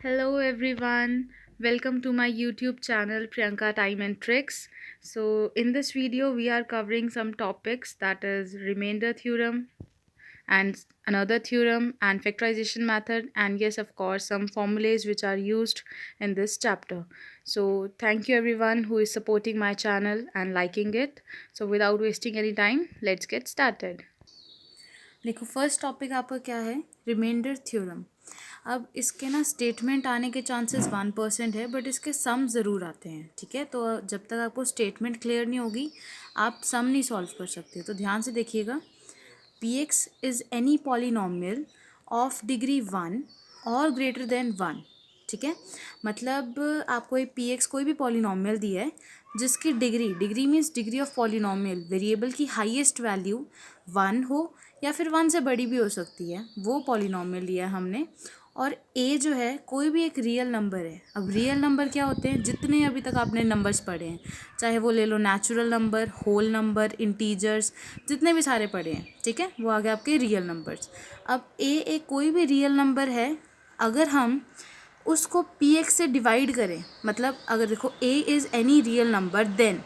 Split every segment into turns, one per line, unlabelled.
Hello everyone, welcome to my YouTube channel Priyanka Time and Tricks. So in this video we are covering some topics, that is remainder theorem and another theorem and factorization method, and yes, of course, some formulas which are used in this chapter. So thank you everyone who is supporting my channel and liking it. So without wasting any time, let's get started. देखो first topic आपका क्या है, remainder theorem. अब इसके ना statement आने के chances 1% है, बट इसके सम ज़रूर आते हैं। ठीक है, तो जब तक आपको स्टेटमेंट क्लियर नहीं होगी आप सम नहीं सॉल्व कर सकते। तो ध्यान से देखिएगा, P x is any polynomial of degree 1 और ग्रेटर देन 1। ठीक है, मतलब आपको एक पी एक्स कोई भी पॉलिनॉमियल दिया है जिसकी degree means degree of polynomial variable की हाईएस्ट वैल्यू 1 हो या फिर 1 से बड़ी भी हो सकती है, वो पॉलिनॉमियल लिया है हमने। और ए जो है कोई भी एक रियल नंबर है। अब रियल नंबर क्या होते हैं, जितने अभी तक आपने नंबर्स पढ़े हैं, चाहे वो ले लो natural number, whole number, integers, जितने भी सारे पढ़े हैं, ठीक है, वो आ गए आपके रियल नंबर्स। अब ए एक कोई भी रियल नंबर है, अगर हम उसको पी एक्स से डिवाइड करें, मतलब अगर देखो A is any real number, then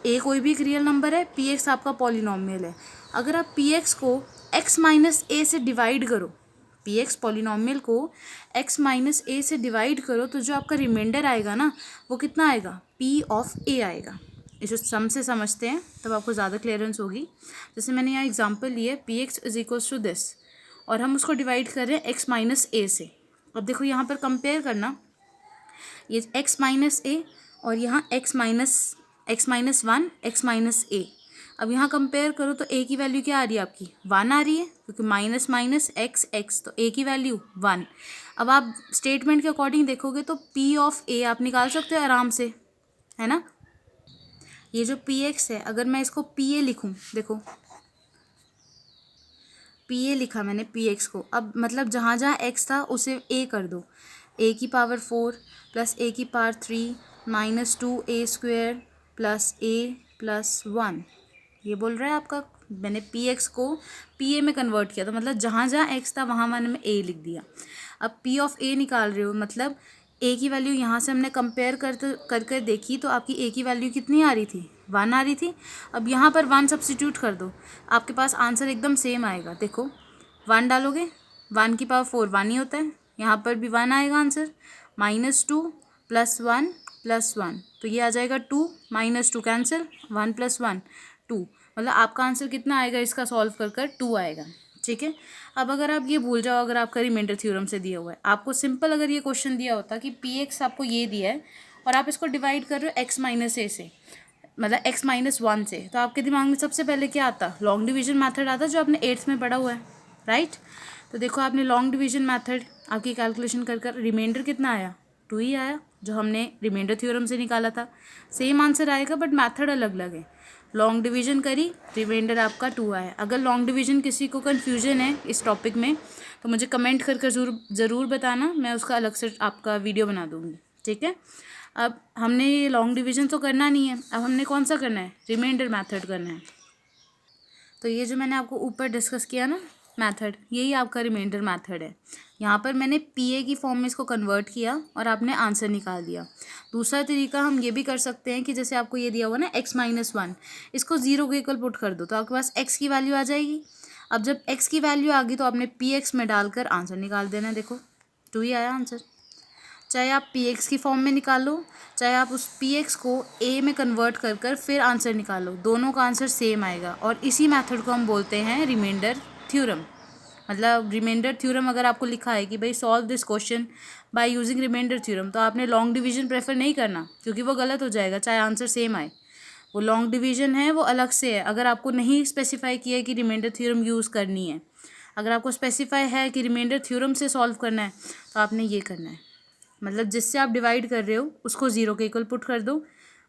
A कोई भी एक रियल नंबर है, पी एक्स आपका पॉलिनॉमियल है। अगर आप पी एक्स को एक्स माइनस ए से डिवाइड करो, पी एक्स पॉलिनॉमियल को एक्स माइनस ए से डिवाइड करो, तो जो आपका रिमाइंडर आएगा ना, वो कितना आएगा, पी ऑफ ए आएगा। इसे सम से समझते हैं तब आपको ज़्यादा क्लियरेंस होगी। जैसे मैंने यहाँ एग्जांपल लिए, P X is equals to this, और हम उसको डिवाइड कर रहे हैं एक्स माइनस ए से। अब देखो यहाँ पर कंपेयर करना, ये एक्स माइनस ए और यहाँ X minus one, X minus A. अब यहाँ कंपेयर करो तो ए की वैल्यू क्या आ रही है आपकी, 1 आ रही है, क्योंकि माइनस माइनस एक्स एक्स, तो ए की वैल्यू 1। अब आप स्टेटमेंट के अकॉर्डिंग देखोगे तो पी ऑफ ए आप निकाल सकते हो आराम से, है ना। ये जो पी एक्स है, अगर मैं इसको पी ए लिखूँ, देखो पी ए लिखा मैंने पी एक्स को। अब मतलब जहाँ जहाँ एक्स था उसे ए कर दो, ए की पावर 4 प्लस ए की पावर 3 माइनस 2a² प्लस ए प्लस 1। ये बोल रहा है आपका, मैंने पी एक्स को पी ए में कन्वर्ट किया, तो मतलब जहाँ जहाँ एक्स था वहाँ मैंने ए लिख दिया। अब पी ऑफ ए निकाल रहे हो, मतलब ए की वैल्यू यहाँ से हमने कंपेयर कर देखी, तो आपकी ए की वैल्यू कितनी आ रही थी, 1 आ रही थी। अब यहाँ पर 1 सब्स्टिट्यूट कर दो, आपके पास आंसर एकदम सेम आएगा। देखो 1 डालोगे, 1 की पावर 4 1 ही होता है, यहाँ पर भी 1 आएगा आंसर। -2 + 1 + 1, तो ये आ जाएगा 2, -2 कैंसिल, 1 + 1 2, मतलब आपका आंसर कितना आएगा इसका सॉल्व कर 2 आएगा। ठीक है, अब अगर आप ये भूल जाओ, अगर आपका रिमाइंडर थ्योरम से दिया हुआ है, आपको सिंपल अगर ये क्वेश्चन दिया होता कि पी एक्स आपको ये दिया है और आप इसको डिवाइड कर रहे हो एक्स माइनस ए से, मतलब एक्स माइनस 1 से, तो आपके दिमाग में सबसे पहले क्या आता, लॉन्ग डिवीजन मेथड आता, जो आपने 8th में पढ़ा हुआ है, राइट। तो देखो आपने लॉन्ग डिवीजन मेथड आपकी कैलकुलेशन कर रिमाइंडर कितना आया, 2 ही आया, जो हमने रिमाइंडर थ्योरम से निकाला था। सेम आंसर आएगा बट मेथड अलग अलग है। लॉन्ग डिवीजन करी, रिमाइंडर आपका 2 आया। अगर लॉन्ग डिवीजन किसी को कन्फ्यूजन है इस टॉपिक में, तो मुझे कमेंट कर ज़रूर बताना, मैं उसका अलग से आपका वीडियो बना दूँगी। ठीक है, अब हमने ये लॉन्ग डिवीजन तो करना नहीं है, अब हमने कौन सा करना है, रिमाइंडर मेथड करना है। तो ये जो मैंने आपको ऊपर डिस्कस किया ना मेथड, यही आपका रिमाइंडर मेथड है। यहाँ पर मैंने पीए की फॉर्म में इसको कन्वर्ट किया और आपने आंसर निकाल दिया। दूसरा तरीका हम ये भी कर सकते हैं कि जैसे आपको ये दिया हुआ ना एक्स माइनस 1, इसको 0 के इक्वल पुट कर दो, तो आपके पास एक्स की वैल्यू आ जाएगी। अब जब एक्स की वैल्यू आ गई तो आपने पी एक्स में डालकर आंसर निकाल देना है। देखो 2 ही आया आंसर। चाहे आप पी एक्स की फॉर्म में निकालो, चाहे आप उस पी एक्स को ए में कन्वर्ट कर फिर आंसर निकालो, दोनों का आंसर सेम आएगा। और इसी मेथड को हम बोलते हैं रिमाइंडर थ्योरम। मतलब रिमाइंडर थ्योरम अगर आपको लिखा है कि भाई solve this question by using remainder theorem, तो आपने लॉन्ग डिवीजन प्रेफर नहीं करना, क्योंकि वो गलत हो जाएगा चाहे आंसर सेम आए। वो लॉन्ग डिवीजन है, वो अलग से है। अगर आपको नहीं स्पेसिफाई किया है कि रिमाइंडर थ्योरम यूज़ करनी है, अगर आपको स्पेसिफाई है कि रिमाइंडर थ्योरम से सॉल्व करना है, तो आपने ये करना है, मतलब जिससे आप डिवाइड कर रहे हो उसको 0 के इक्वल पुट कर दो,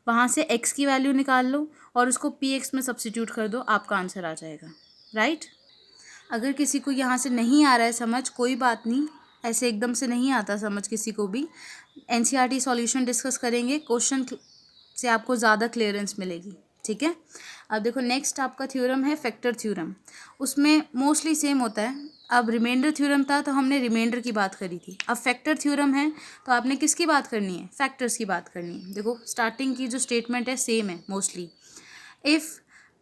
वहाँ से x की वैल्यू निकाल लो और उसको पी एक्स में सब्स्टिट्यूट कर दो, आपका आंसर आ जाएगा, राइट। अगर किसी को यहाँ से नहीं आ रहा है समझ, कोई बात नहीं, ऐसे एकदम से नहीं आता समझ किसी को भी। एनसीईआरटी सॉल्यूशन डिस्कस करेंगे, क्वेश्चन से आपको ज़्यादा क्लियरेंस मिलेगी। ठीक है, अब देखो नेक्स्ट आपका थ्योरम है फैक्टर थ्योरम। उसमें मोस्टली सेम होता है, अब रिमाइंडर थ्योरम था तो हमने रिमाइंडर की बात करी थी, अब फैक्टर थ्योरम है तो आपने किसकी बात करनी है, फैक्टर्स की बात करनी है। देखो स्टार्टिंग की जो स्टेटमेंट है सेम है mostly, if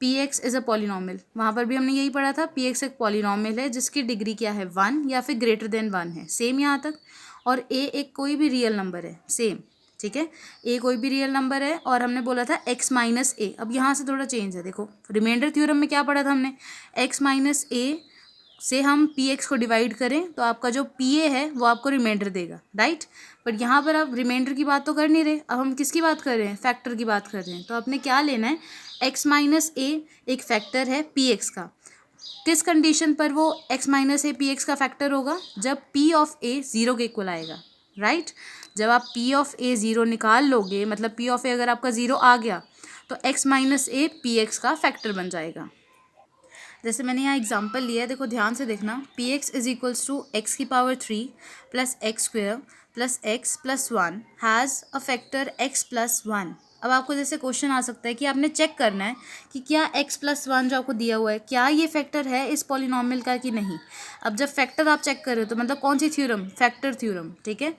P x is a polynomial, वहाँ पर भी हमने यही पढ़ा था, पी एक्स एक पॉलिनॉमियल है जिसकी डिग्री क्या है 1 या फिर ग्रेटर देन 1 है, सेम यहाँ तक। और ए एक कोई भी रियल नंबर है, सेम, ठीक है, ए कोई भी रियल नंबर है। और हमने बोला था एक्स माइनस ए, अब यहाँ से थोड़ा चेंज है, देखो रिमाइंडर थ्योरम में क्या पढ़ा था हमने, एक्स माइनस ए से हम पी एक्स को डिवाइड करें तो आपका जो पी ए है वो आपको रिमाइंडर देगा, राइट। बट यहाँ पर आप रिमाइंडर की बात तो कर नहीं रहे, अब हम किसकी बात कर रहे हैं, फैक्टर की बात कर रहे हैं। तो आपने क्या लेना है, एक्स माइनस ए एक फैक्टर है पी एक्स का, किस कंडीशन पर वो x minus A P x का फैक्टर होगा, जब पी ऑफ ए ज़ीरो के इक्वल आएगा, राइट। जब आप पी ऑफ ए ज़ीरो निकाल लोगे, मतलब पी ऑफ ए अगर आपका ज़ीरो आ गया तो x minus A P x का फैक्टर बन जाएगा। जैसे मैंने यहाँ एग्जांपल लिया है, देखो ध्यान से देखना, P X is equals to X की power 3 plus X square plus X plus 1 has a factor X plus 1। अब आपको जैसे क्वेश्चन आ सकता है कि आपने चेक करना है कि क्या एक्स प्लस 1 जो आपको दिया हुआ है क्या ये फैक्टर है इस पॉलिनॉमियल का कि नहीं। अब जब फैक्टर आप चेक कर रहे हो तो मतलब कौन सी थ्योरम, फैक्टर थ्योरम, ठीक है।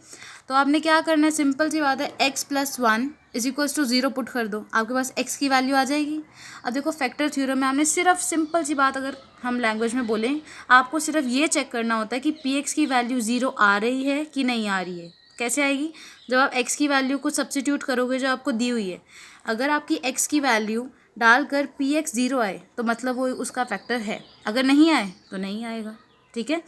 तो आपने क्या करना है, सिंपल सी बात है, X plus 1 is equals to 0 put कर दो, आपके पास एक्स की वैल्यू आ जाएगी। अब देखो फैक्टर थ्योरम में हमने सिर्फ सिंपल सी बात अगर हम लैंग्वेज में बोलें, आपको सिर्फ ये चेक करना होता है कि पी एक्स की वैल्यू 0 आ रही है कि नहीं आ रही है। कैसे आएगी, जब आप एक्स की वैल्यू को सब्स्टिट्यूट करोगे जो आपको दी हुई है, अगर आपकी एक्स की वैल्यू डालकर पी एक्स 0 आए तो मतलब वो उसका फैक्टर है, अगर नहीं आए तो नहीं आएगा, ठीक है।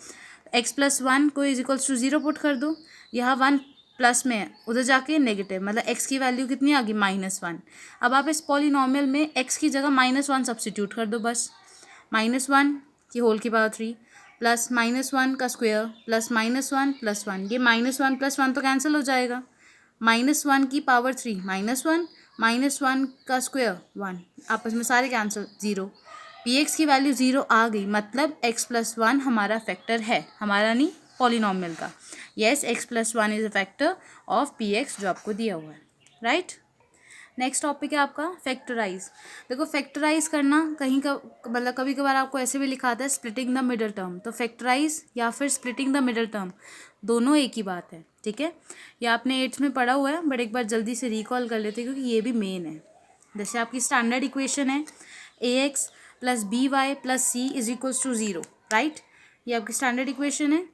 एक्स प्लस 1 को इज इक्वल्स टू 0 पुट कर दो, यहाँ 1 प्लस में है, उधर जाके नेगेटिव, मतलब एक्स की वैल्यू कितनी आ गई -1। अब आप इस पॉलिनॉमियल में एक्स की जगह -1 सब्स्टिट्यूट कर दो, बस -1 की होल की पावर 3 प्लस -1 का स्क्वेयर प्लस -1 प्लस 1, ये -1 प्लस 1 तो कैंसिल हो जाएगा, -1 की पावर 3 -1 -1 का स्क्वेयर 1, आपस में सारे कैंसिल, 0। पी एक्स की वैल्यू 0 आ गई, मतलब एक्स प्लस 1 हमारा फैक्टर है, हमारा नहीं पॉलिनॉमियल का। Yes, x plus 1 is a factor of P x जो आपको दिया हुआ है, राइट। नेक्स्ट टॉपिक है आपका फैक्टराइज। देखो फैक्टराइज करना कहीं का मतलब कभी कभार आपको ऐसे भी लिखा आता है स्प्लिटिंग द मिडल टर्म, तो फैक्टराइज या फिर स्प्लिटिंग द मिडल टर्म दोनों एक ही बात है, ठीक है। ये आपने 8th में पढ़ा हुआ है, बट एक बार जल्दी से रिकॉल कर लेते हैं क्योंकि ये भी मेन है। जैसे आपकी स्टैंडर्ड इक्वेशन है A X plus B Y plus C is equals to 0, right. ये आपकी स्टैंडर्ड इक्वेशन है।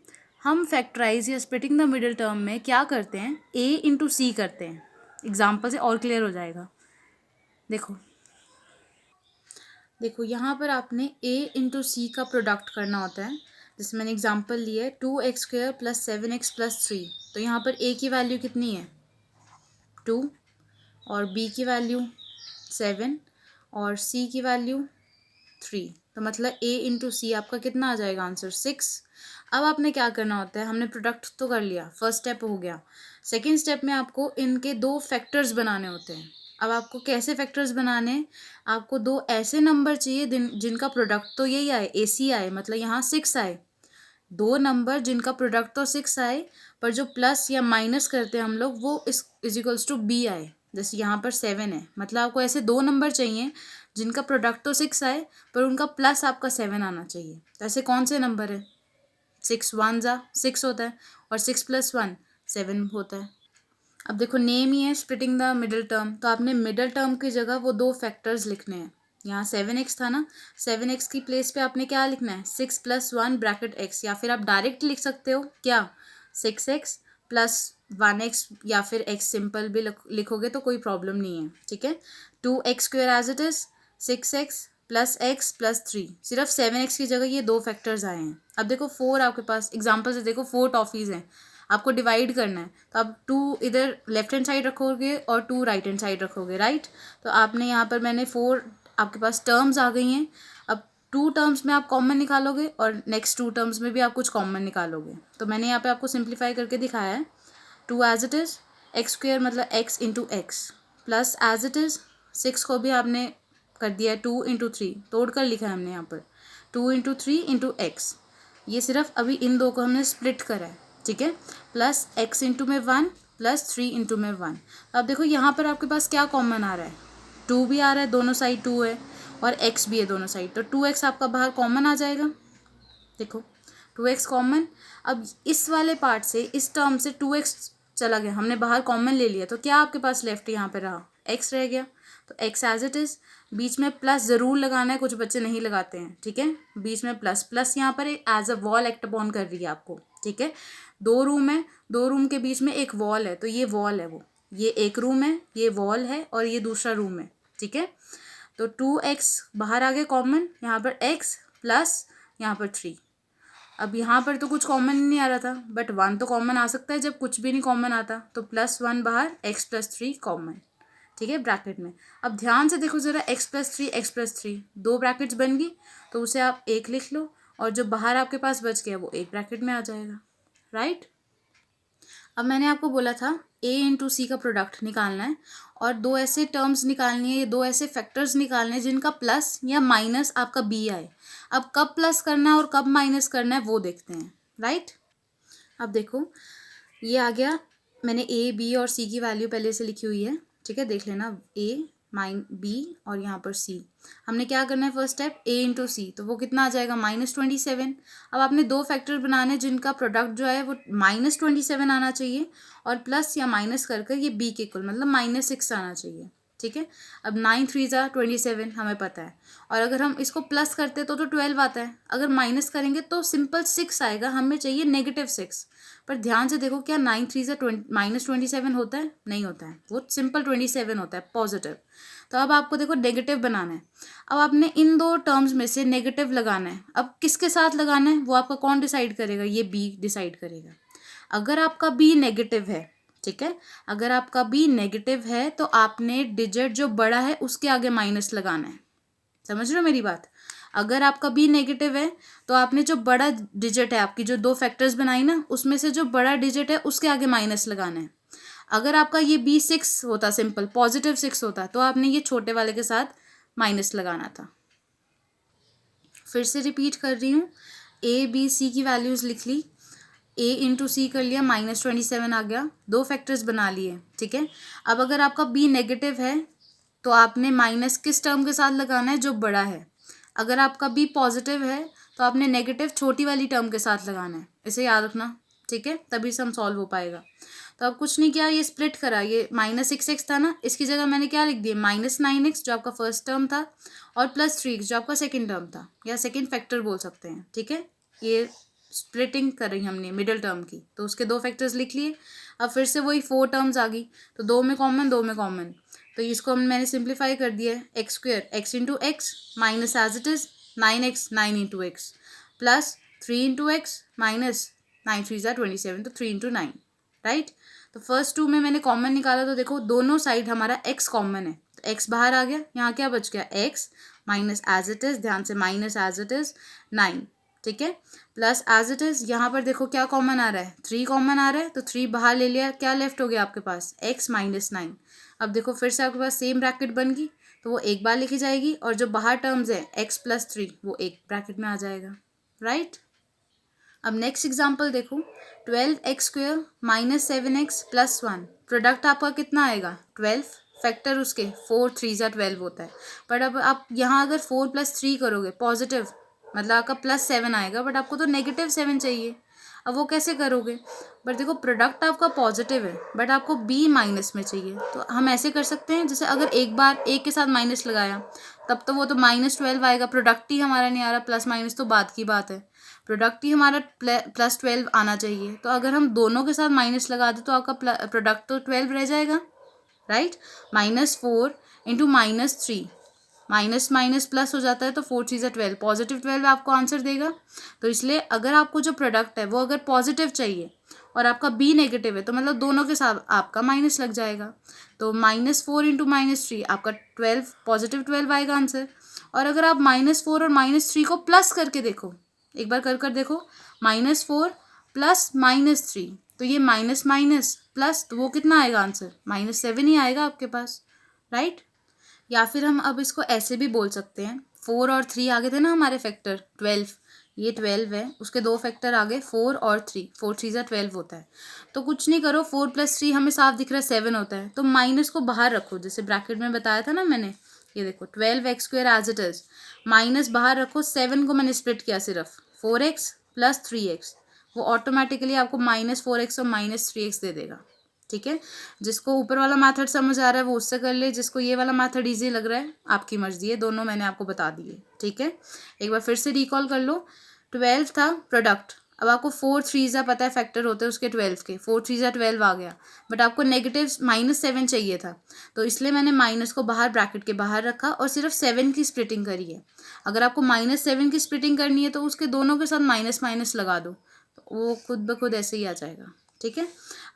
हम फैक्टराइज या स्प्लिटिंग द मिडल टर्म में क्या करते हैं, ए इंटू सी करते हैं। एग्जाम्पल से और क्लियर हो जाएगा। देखो देखो यहाँ पर आपने a इंटू सी का प्रोडक्ट करना होता है। जैसे मैंने एग्जांपल लिया है 2x² प्लस 7x प्लस 3, तो यहाँ पर a की वैल्यू कितनी है 2 और b की वैल्यू 7 और c की वैल्यू 3, तो मतलब a इंटू सी आपका कितना आ जाएगा आंसर 6। अब आपने क्या करना होता है, हमने प्रोडक्ट तो कर लिया, फर्स्ट स्टेप हो गया। सेकेंड स्टेप में आपको इनके दो फैक्टर्स बनाने होते हैं। अब आपको कैसे फैक्टर्स बनाने हैं, आपको दो ऐसे नंबर चाहिए जिनका प्रोडक्ट तो यही आए, ए सी आए, मतलब यहाँ 6 आए। दो नंबर जिनका प्रोडक्ट तो 6 आए पर जो प्लस या माइनस करते हैं हम लोग वो इज इक्वल्स टू बी आए। जैसे यहाँ पर 7 है, मतलब आपको ऐसे दो नंबर चाहिए जिनका प्रोडक्ट तो 6 आए पर उनका प्लस आपका 7 आना चाहिए। तो ऐसे कौन से नंबर है, 6 1 जा 6 होता है और 6 प्लस 1 7 होता है। अब देखो नेम ही है स्प्लिटिंग द मिडिल टर्म, तो आपने मिडिल टर्म की जगह वो दो फैक्टर्स लिखने हैं। यहाँ 7x था ना, 7x की प्लेस पे आपने क्या लिखना है 6 प्लस 1 ब्रैकेट x, या फिर आप डायरेक्ट लिख सकते हो क्या 6x प्लस 1x, या फिर x सिंपल भी लिखोगे तो कोई प्रॉब्लम नहीं है, ठीक है। 2x² as it is 6x plus x plus 3, सिर्फ 7x की जगह ये दो फैक्टर्स आए हैं। अब देखो 4 आपके पास एग्जाम्पल से देखो 4 टॉफीज़ हैं, आपको डिवाइड करना है, तो आप 2 इधर लेफ्ट हैंड साइड रखोगे और 2 राइट हैंड साइड रखोगे, राइट। तो आपने यहाँ पर मैंने 4 आपके पास टर्म्स आ गई हैं। अब 2 टर्म्स में आप कॉमन निकालोगे और नेक्स्ट 2 टर्म्स में भी आप कुछ कॉमन निकालोगे। तो मैंने यहाँ पे आपको सिंप्लीफाई करके दिखाया है 2 एज इट इज़ x² मतलब x into x plus as it is 6 को भी आपने कर दिया है 2 इंटू 3, तोड़ कर लिखा है हमने यहाँ पर 2 इंटू 3 इंटू एक्स। ये सिर्फ अभी इन दो को हमने स्प्लिट करा है, ठीक है। प्लस x इंटू में 1 प्लस 3 इंटू में 1। अब देखो यहाँ पर आपके पास क्या कॉमन आ रहा है, 2 भी आ रहा है, दोनों साइड 2 है और x भी है दोनों साइड, तो 2x आपका बाहर कॉमन आ जाएगा। देखो 2x कॉमन। अब इस वाले पार्ट से, इस टर्म से 2x चला गया, हमने बाहर कॉमन ले लिया, तो क्या आपके पास लेफ्ट यहाँ पे रहा, x रह गया। तो x एज इट इज़, बीच में प्लस ज़रूर लगाना है, कुछ बच्चे नहीं लगाते हैं, ठीक है। बीच में प्लस, प्लस यहाँ पर as a whole act upon कर रही है आपको, ठीक है। 2 रूम है, 2 रूम के बीच में एक वॉल है, तो ये वॉल है वो, ये एक रूम है, ये वॉल है, और ये दूसरा रूम है, ठीक है। तो 2x बाहर आ गया कॉमन, यहाँ पर x प्लस यहाँ पर 3। अब यहाँ पर तो कुछ कॉमन नहीं आ रहा था, बट 1 तो कॉमन आ सकता है जब कुछ भी नहीं कॉमन आता, तो +1 बाहर, x + 3 कॉमन, ठीक है, ब्रैकेट में। अब ध्यान से देखो ज़रा, x + 3 x + 3 2 ब्रैकेट्स बन गई, तो उसे आप 1 लिख लो, और जो बाहर आपके पास बच गया वो एक ब्रैकेट में आ जाएगा, राइट। अब मैंने आपको बोला था a इंटू सी का प्रोडक्ट निकालना है, और 2 ऐसे टर्म्स निकालनी है, ये 2 ऐसे फैक्टर्स निकालने हैं जिनका प्लस या माइनस आपका b आए। अब कब प्लस करना है और कब माइनस करना है वो देखते हैं, राइट। अब देखो ये आ गया, मैंने a b और c की वैल्यू पहले से लिखी हुई है, ठीक है, देख लेना, a b और यहाँ पर c। हमने क्या करना है, फर्स्ट स्टेप a इंटू सी, तो वो कितना आ जाएगा, -27। अब आपने 2 फैक्टर बनाने जिनका प्रोडक्ट जो है वो -27 आना चाहिए, और प्लस या माइनस कर कर ये b के इक्वल, मतलब -6 आना चाहिए, ठीक है। अब 9 3 27 हमें पता है, और अगर हम इसको प्लस करते तो 12 आता है, अगर माइनस करेंगे तो सिंपल 6 आएगा, हमें चाहिए -6। पर ध्यान से देखो, क्या 9 3 -27 होता है, नहीं होता है, वो सिंपल 27 होता है पॉजिटिव। तो अब आपको देखो नेगेटिव बनाना है, अब आपने इन 2 टर्म्स में से नेगेटिव लगाना है। अब किसके साथ लगाना है वो आपका कौन डिसाइड करेगा, ये b डिसाइड करेगा। अगर आपका b नेगेटिव है, ठीक है, अगर आपका b नेगेटिव है तो आपने डिजिट जो बड़ा है उसके आगे माइनस लगाना है, समझ रहे हो मेरी बात। अगर आपका b नेगेटिव है तो आपने जो बड़ा डिजिट है, आपकी जो 2 फैक्टर्स बनाई ना, उसमें से जो बड़ा डिजिट है उसके आगे माइनस लगाना है। अगर आपका ये b 6 होता, सिंपल पॉजिटिव 6 होता, तो आपने ये छोटे वाले के साथ माइनस लगाना था। फिर से रिपीट कर रही हूँ, a b c की वैल्यूज़ लिख ली, a इंटू सी कर लिया, -27 आ गया, 2 फैक्टर्स बना लिए, ठीक है। अब अगर आपका b नेगेटिव है तो आपने माइनस किस टर्म के साथ लगाना है, जो बड़ा है। अगर आपका b पॉजिटिव है तो आपने नेगेटिव छोटी वाली टर्म के साथ लगाना है, इसे याद रखना, ठीक है, तभी से हम सॉल्व हो पाएगा। तो अब कुछ नहीं किया, ये स्प्लिट करा, ये -6x था ना, इसकी जगह मैंने क्या लिख दिया, -9x जो आपका फर्स्ट टर्म था, और +3x जो आपका सेकेंड टर्म था, या सेकेंड फैक्टर बोल सकते हैं, ठीक है। ये स्प्लिटिंग कर रही हमने मिडिल टर्म की, तो उसके 2 फैक्टर्स लिख लिए। अब फिर से वही 4 टर्म्स आ गई, तो 2 में कॉमन, 2 में कॉमन, तो इसको मैंने सिंप्लीफाई कर दिया है, x² x into x minus as it is 9x 9 into x plus 3 into x minus 9 3 27, तो 3 इंटू 9, राइट। तो फर्स्ट 2 में मैंने कॉमन निकाला, तो देखो दोनों साइड हमारा x कॉमन है, तो x बाहर आ गया, यहाँ क्या बच गया, x minus as it is, ध्यान से माइनस एज इट इज़ 9, ठीक है, प्लस एज इट इज़, यहाँ पर देखो क्या कॉमन आ रहा है, 3 कॉमन आ रहा है, तो 3 बाहर ले लिया, क्या लेफ्ट हो गया आपके पास, x माइनस 9। अब देखो फिर से आपके पास सेम ब्रैकेट बन गई, तो वो एक बार लिखी जाएगी, और जो बाहर टर्म्स है x + 3 वो एक ब्रैकेट में आ जाएगा, राइट। अब नेक्स्ट एग्जांपल देखो, 12x² - 7x + 1, प्रोडक्ट आपका कितना आएगा, 12, फैक्टर उसके 4 3 12 होता है। बट अब आप यहाँ अगर 4 + 3 करोगे पॉजिटिव, मतलब आपका +7 आएगा, बट आपको तो -7 चाहिए। अब वो कैसे करोगे, बट देखो प्रोडक्ट आपका पॉजिटिव है, बट आपको b माइनस में चाहिए, तो हम ऐसे कर सकते हैं, जैसे अगर एक बार एक के साथ माइनस लगाया तब तो वो तो -12 आएगा, प्रोडक्ट ही हमारा नहीं आ रहा, प्लस माइनस तो बाद की बात है, प्रोडक्ट ही हमारा +12 आना चाहिए। तो अगर हम दोनों के साथ माइनस लगा दें तो आपका प्रोडक्ट तो 12 रह जाएगा, right. -4 into -3, minus minus plus हो जाता है, तो 4 3 12, पॉजिटिव 12 आपको आंसर देगा। तो इसलिए अगर आपको जो प्रोडक्ट है वो अगर पॉजिटिव चाहिए और आपका b नेगेटिव है, तो मतलब दोनों के साथ आपका माइनस लग जाएगा, तो -4 इंटू -3 आपका 12, पॉजिटिव 12 आएगा आंसर। और अगर आप -4 और -3 को प्लस करके देखो, एक बार कर देखो, -4 प्लस -3, तो ये माइनस माइनस प्लस, तो वो कितना आएगा आंसर, -7 ही आएगा आपके पास, राइट। या फिर हम अब इसको ऐसे भी बोल सकते हैं, 4 और 3 आगे थे ना हमारे फैक्टर, 12, ये 12 है, उसके 2 फैक्टर आगे 4 और 3, 4 3 12 होता है। तो कुछ नहीं करो, 4 + 3 हमें साफ दिख रहा है 7 होता है, तो माइनस को बाहर रखो, जैसे ब्रैकेट में बताया था ना मैंने, ये देखो 12x² as it is, minus बाहर रखो, 7 को मैंने स्प्लिट किया सिर्फ, 4x प्लस 3x, वो ऑटोमेटिकली आपको -4x और -3x दे देगा। ठीक है, जिसको ऊपर वाला मेथड समझ आ रहा है वो उससे कर ले, जिसको ये वाला मेथड ईजी लग रहा है आपकी मर्जी है, दोनों मैंने आपको बता दिए। ठीक है, एक बार फिर से रिकॉल कर लो। 12 था प्रोडक्ट, अब आपको 4 3 पता है फैक्टर होते हैं उसके 12 के, 4 3 12 आ गया, बट आपको नेगेटिव -7 चाहिए था, तो इसलिए मैंने माइनस को बाहर ब्रैकेट के बाहर रखा और सिर्फ 7 की स्प्लिटिंग करी है। अगर आपको -7 की स्प्लिटिंग करनी है तो उसके दोनों के साथ माइनस माइनस लगा दो, तो वो खुद ब खुद ऐसे ही आ जाएगा। ठीक है,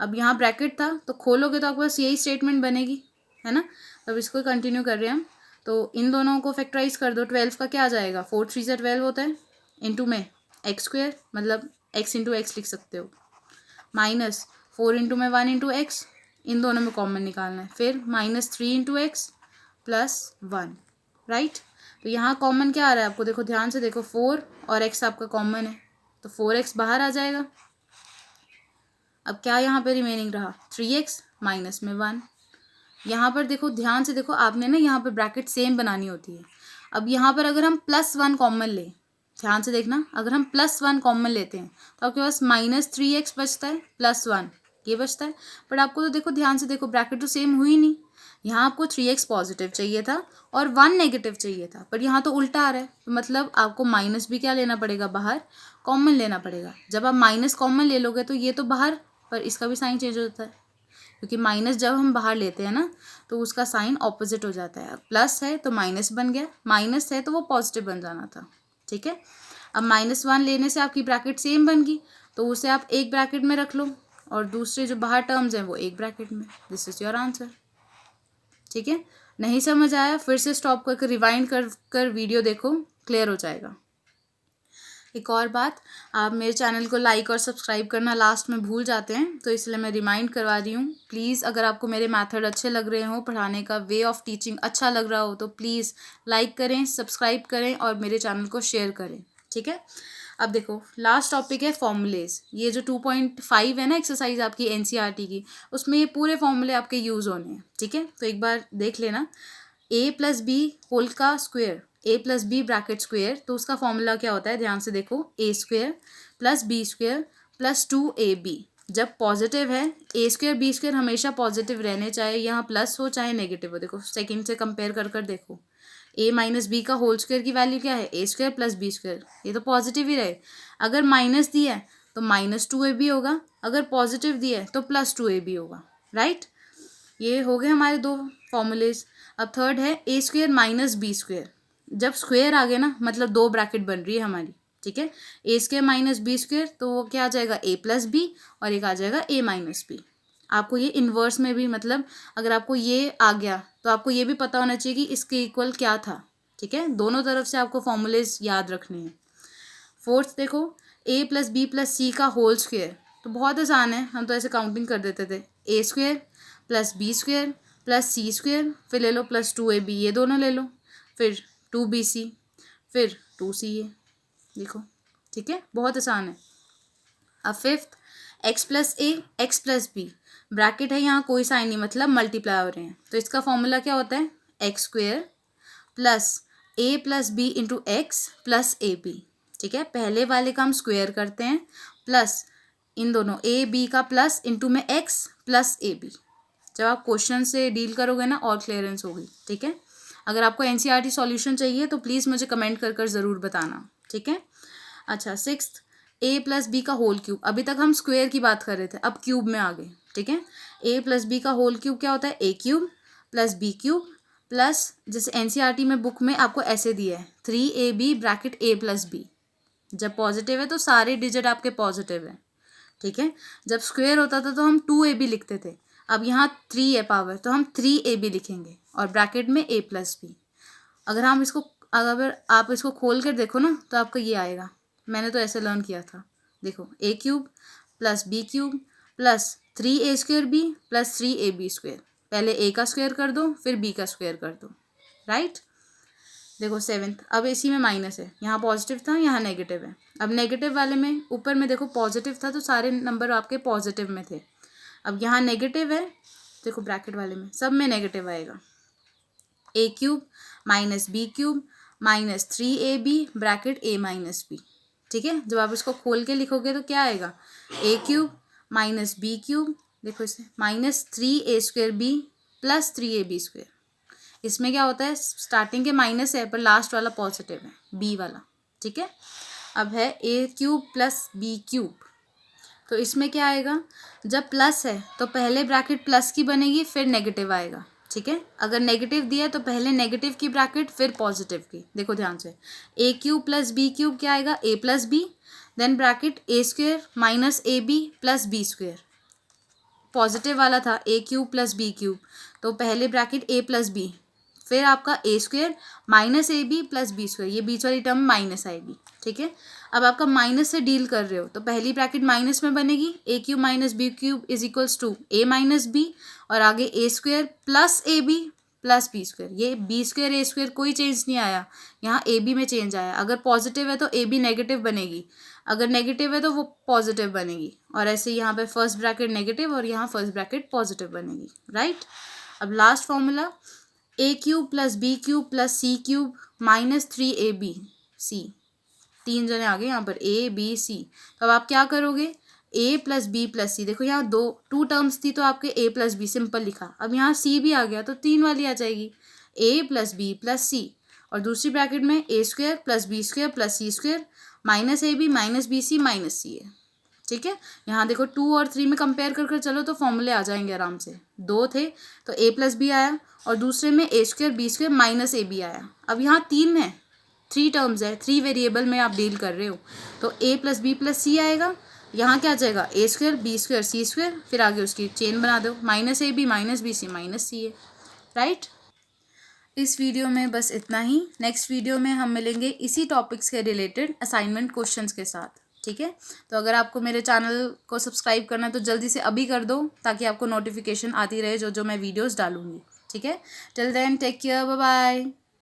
अब यहाँ ब्रैकेट था तो खोलोगे तो आपके पास यही स्टेटमेंट बनेगी, है ना। अब इसको कंटिन्यू कर रहे हैं हम, तो इन दोनों को फैक्टराइज कर दो। 12 का क्या आ जाएगा, 4 3 12 होता है, इंटू में एक्स स्क्वेयर, मतलब एक्स इंटू एक्स लिख सकते हो, माइनस 4 इंटू में 1 इंटू एक्स, इन दोनों में कॉमन निकालना है, फिर -3 इंटू एक्स प्लस 1, राइट। तो यहाँ कॉमन क्या आ रहा है आपको, देखो ध्यान से देखो, 4 और x आपका कॉमन है, तो 4x बाहर आ जाएगा। अब क्या यहाँ पे रिमेनिंग रहा, 3x माइनस में 1। यहाँ पर देखो ध्यान से देखो, आपने ना यहाँ पे ब्रैकेट सेम बनानी होती है। अब यहाँ पर अगर हम +1 कॉमन लें, ध्यान से देखना, अगर हम +1 कॉमन लेते हैं तो आपके पास -3x बचता है, +1 ये बचता है। बट आपको तो देखो ध्यान से देखो, ब्रैकेट तो सेम हुई नहीं, यहाँ आपको 3x पॉजिटिव चाहिए था और 1 नेगेटिव चाहिए था, बट यहाँ तो उल्टा आ रहा है, तो मतलब आपको माइनस भी क्या लेना पड़ेगा, बाहर कॉमन लेना पड़ेगा। जब आप माइनस कॉमन ले लोगे तो ये तो बाहर, पर इसका भी साइन चेंज होता है, क्योंकि माइनस जब हम बाहर लेते हैं ना तो उसका साइन ऑपोजिट हो जाता है। प्लस है तो माइनस बन गया, माइनस है तो वो पॉजिटिव बन जाना था। ठीक है, अब -1 लेने से आपकी ब्रैकेट सेम बन गई, तो उसे आप एक ब्रैकेट में रख लो और दूसरे जो बाहर टर्म्स हैं वो एक ब्रैकेट में। This is your answer. ठीक है, नहीं समझ आया फिर से स्टॉप करके रिवाइंड कर वीडियो देखो, क्लियर हो जाएगा। एक और बात, आप मेरे चैनल को लाइक और सब्सक्राइब करना लास्ट में भूल जाते हैं, तो इसलिए मैं रिमाइंड करवा रही हूँ। प्लीज़ अगर आपको मेरे मेथड अच्छे लग रहे हो, पढ़ाने का वे ऑफ टीचिंग अच्छा लग रहा हो, तो प्लीज़ लाइक करें, सब्सक्राइब करें और मेरे चैनल को शेयर करें। ठीक है, अब देखो लास्ट टॉपिक है फॉर्मूलेज। ये जो 2.5 है ना एक्सरसाइज आपकी एनसीईआरटी की, उसमें ये पूरे फॉर्मूले आपके यूज़ होने हैं। ठीक है, तो एक बार देख लेना, a प्लस बी होल का square, a plus b bracket square, तो उसका फॉर्मूला क्या होता है, ध्यान से देखो, a square plus b square plus 2ab। जब पॉजिटिव है, a स्क्वेयर बी स्क्वेयर हमेशा पॉजिटिव रहने, चाहे यहाँ प्लस हो चाहे नेगेटिव हो। देखो सेकंड से कंपेयर कर देखो, a माइनस बी का होल स्क्वेयर की वैल्यू क्या है, a square plus b square, ये तो पॉजिटिव ही रहे। अगर माइनस दिया है तो -2ab होगा, अगर पॉजिटिव दिया है तो +2ab होगा, राइट। ये हो गए हमारे दो फॉर्मूलेज। अब थर्ड है ए स्क्वेयर माइनस बी स्क्वेयर। जब स्क्वेयर आ गया ना, मतलब दो ब्रैकेट बन रही है हमारी। ठीक है, ए स्क्वेयर माइनस बी स्क्वेयर, तो वो क्या आ जाएगा, a प्लस बी, और एक आ जाएगा a माइनस बी। आपको ये इन्वर्स में भी, मतलब अगर आपको ये आ गया तो आपको ये भी पता होना चाहिए कि इसके इक्वल क्या था। ठीक है, दोनों तरफ से आपको फॉर्मूलेज याद रखने हैं। फोर्थ देखो, a प्लस बी प्लस सी का होल स्क्वेयर, तो बहुत आसान है, हम तो ऐसे काउंटिंग कर देते थे, a square plus b square plus c square, फिर ले लो +2ab, ये दोनों ले लो, फिर 2bc, फिर 2ca। देखो ठीक है, बहुत आसान है। अब फिफ्थ, x प्लस ए एक्स प्लस बी, ब्रैकेट है यहाँ कोई साइन नहीं, मतलब मल्टीप्लाई हो रहे हैं, तो इसका फॉर्मूला क्या होता है, x square plus a plus b into x plus a b. ठीक है, पहले वाले का हम स्क्वेयर करते हैं, प्लस इन दोनों a b का प्लस इंटू में x प्लस ए बी। जब आप क्वेश्चन से डील करोगे ना और क्लियरेंस होगी। ठीक है, अगर आपको एनसीईआरटी सॉल्यूशन चाहिए तो प्लीज़ मुझे कमेंट कर ज़रूर बताना। ठीक है, अच्छा सिक्स्थ, a प्लस बी का होल क्यूब। अभी तक हम स्क्वेयर की बात कर रहे थे, अब क्यूब में आ गए। ठीक है, a प्लस बी का होल क्यूब क्या होता है, a cube plus B cube plus, जैसे एनसीईआरटी में बुक में आपको ऐसे दिया है 3ab bracket a plus b. जब पॉजिटिव है तो सारे डिजिट आपके पॉजिटिव है। ठीक है, जब स्क्वेयर होता था तो हम 2ab लिखते थे, अब यहाँ 3 है पावर, तो हम 3ab लिखेंगे और ब्रैकेट में a प्लस बी। अगर अगर आप इसको खोल कर देखो ना तो आपको ये आएगा, मैंने तो ऐसे लर्न किया था। देखो a cube plus B cube plus 3a square b plus 3ab square, पहले a का स्क्वेयर कर दो फिर b का स्क्वेयर कर दो, राइट। देखो सेवेंथ, अब इसी में माइनस है, यहाँ पॉजिटिव था यहाँ नेगेटिव है। अब नेगेटिव वाले में ऊपर में देखो पॉजिटिव था तो सारे नंबर आपके पॉजिटिव में थे, अब यहाँ नेगेटिव है, देखो ब्रैकेट वाले में सब में नेगेटिव आएगा। a cube minus B cube minus 3ab bracket a minus b. ठीक है। जब आप इसको खोल के लिखोगे तो क्या आएगा, ए क्यूब माइनस बी क्यूब, देखो इसे माइनस 3a² प्लस 3ab²। इसमें क्या होता है, स्टार्टिंग के माइनस है पर लास्ट वाला पॉजिटिव है, बी वाला, ठीक है। अब है ए क्यूब प्लस बी क्यूब, तो इसमें क्या आएगा, जब प्लस है तो पहले ब्रैकेट प्लस की बनेगी फिर नेगेटिव आएगा, ठीक है। अगर नेगेटिव दिया है तो पहले नेगेटिव की ब्रैकेट फिर पॉजिटिव की। देखो ध्यान से, A cube plus B cube क्या आएगा, A plus B, then bracket a² minus ab plus b²। Positive वाला था A cube plus B cube, तो पहले ब्रैकेट a प्लस बी, फिर आपका a² minus ab plus b², ये बीच वाली टर्म माइनस आएगी, ठीक है। अब आपका माइनस से डील कर रहे हो तो पहली ब्रैकेट माइनस में बनेगी, A cube minus B cube is equals to a minus B, और आगे a² plus ab plus b²। ये b² a² कोई चेंज नहीं आया, यहाँ ab में चेंज आया। अगर पॉजिटिव है तो ab नेगेटिव बनेगी, अगर नेगेटिव है तो वो पॉजिटिव बनेगी, और ऐसे यहाँ पे फर्स्ट ब्रैकेट नेगेटिव और यहाँ फर्स्ट ब्रैकेट पॉजिटिव बनेगी, राइट। अब last formula, A cube plus B cube plus C cube minus 3ab²। तीन जने आ गए यहाँ पर, ए बी सी। तो अब आप क्या करोगे, ए प्लस बी प्लस सी, देखो यहाँ टू टर्म्स थी तो आपके ए प्लस बी सिंपल लिखा, अब यहाँ सी भी आ गया तो 3 वाली आ जाएगी, A plus B plus C, और दूसरी ब्रैकेट में a² plus b² plus c² minus ab minus B C minus C है, ठीक है। यहाँ देखो 2 और 3 में कंपेयर कर चलो तो फॉर्मूले आ जाएंगे आराम से। 2 थे तो a प्लस बी आया, और दूसरे में a² b² माइनस ab आया। अब यहाँ 3 है, 3 टर्म्स है, 3 वेरिएबल में आप डील कर रहे हो, तो a प्लस बी प्लस सी आएगा, यहाँ क्या आ जाएगा a² b², c², फिर आगे उसकी चेन बना दो, minus ab minus B C minus C है, राइट। इस वीडियो में बस इतना ही। नेक्स्ट वीडियो में हम मिलेंगे इसी टॉपिक्स के रिलेटेड असाइनमेंट क्वेश्चंस के साथ, ठीक है। तो अगर आपको मेरे चैनल को सब्सक्राइब करना है तो जल्दी से अभी कर दो, ताकि आपको नोटिफिकेशन आती रहे जो जो मैं वीडियोस डालूंगी, ठीक है। Till then take care, bye bye.